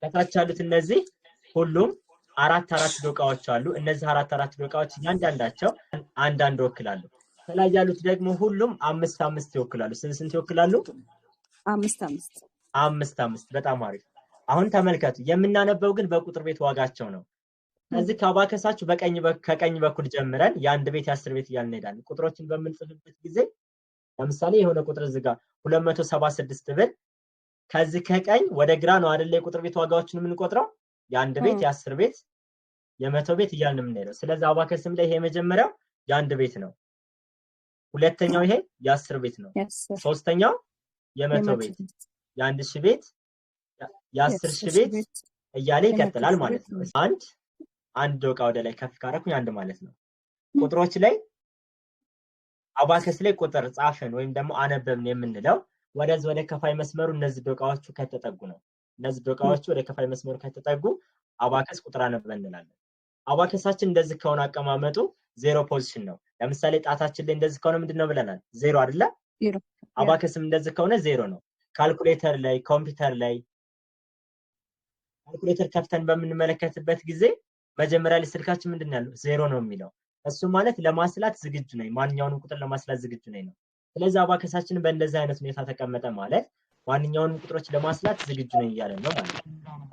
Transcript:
ከታች ያሉት እነዚህ ሁሉም አራት ዶቃዎች አሉ እነዚህ አራት ዶቃዎች እያንዳንዳቸው አንድ ወክላሉ ከላይ ያሉት ደግሞ ሁሉም 5 ይወክላሉ ስንት ይወክላሉ 5 በጣም አሪፍ አሁን ተመልከቱ የምናነበው ግን በቁጥር ቤት ዋጋቸው ነው ስለዚህ ከአባከሳችሁ ከቀኝ በኩል ጀምረን የአንድ ቤት የ10 ቤት እያልን እንሄዳለን ቁጥሮችን በምንጽፍበት ጊዜ ለምሳሌ የሆነ ቁጥር እዚህ ጋር 276 ብር ከዚህ ከቀኝ ወደ ግራ ነው አይደል የቁጥር ቤት ዋጋዎችን የምንቆጥረው የአንድ ቤት የ10 ቤት የ100 ቤት እያልን የምንሄደው ስለዚህ አባከስም ላይ ይሄ መጀመሪያው የአንድ ቤት ነው ሁለተኛው ይሄ የ10 ቤት ነው ሶስተኛው የ100 ቤት የአንድ ሺህ ቤት የ10 ሺህ ቤት እያለ ይቀጥላል ማለት ነው አንድ ዶቃ ወደ ላይ ከፍ ካረኩኝ አንድ ማለት ነው ቁጥሮች ላይ አባከስ ላይ ቁጥር ጻፈን ወይም ደግሞ አነበብን የምንለው ወደ ከፋይ መስመሩ እነዚህ ዶቃዎቹ ከተጠጉ ነው እነዚህ ዶቃዎቹ ወደ ከፋይ መስመሩ ከተጠጉ አባከስ ቁጥር አነበብን እንላለን አባከሳችን እንደዚህ ከሆነ አቀማመጡ ዜሮ ፖዚሽን ነው ለምሳሌ ጣታችን ላይ እንደዚህ ከሆነ ምንድነው ብለናል ዜሮ አይደለ አባከስም እንደዚህ ከሆነ ዜሮ ነው ካልኩሌተር ላይ ኮምፒውተር ላይ ካልኩሌተር ከፍተን በምንመለከትበት ጊዜ መጀመሪያ ላይ ስልካችን ምንድነው ያለው ዜሮ ነው የሚለው እሱ ማለት ለማስላት ዝግጁ ነኝ ማንኛውንም ቁጥር ለማስላት ዝግጁ ነኝ ነው ስለዚህ አባከሳችን በእንደዚህ አይነት ሁኔታ ተቀመጠ ማለት ማንኛውንም ቁጥሮች ለማስላት ዝግጁ ነኝ እያለን ነው ማለት ነው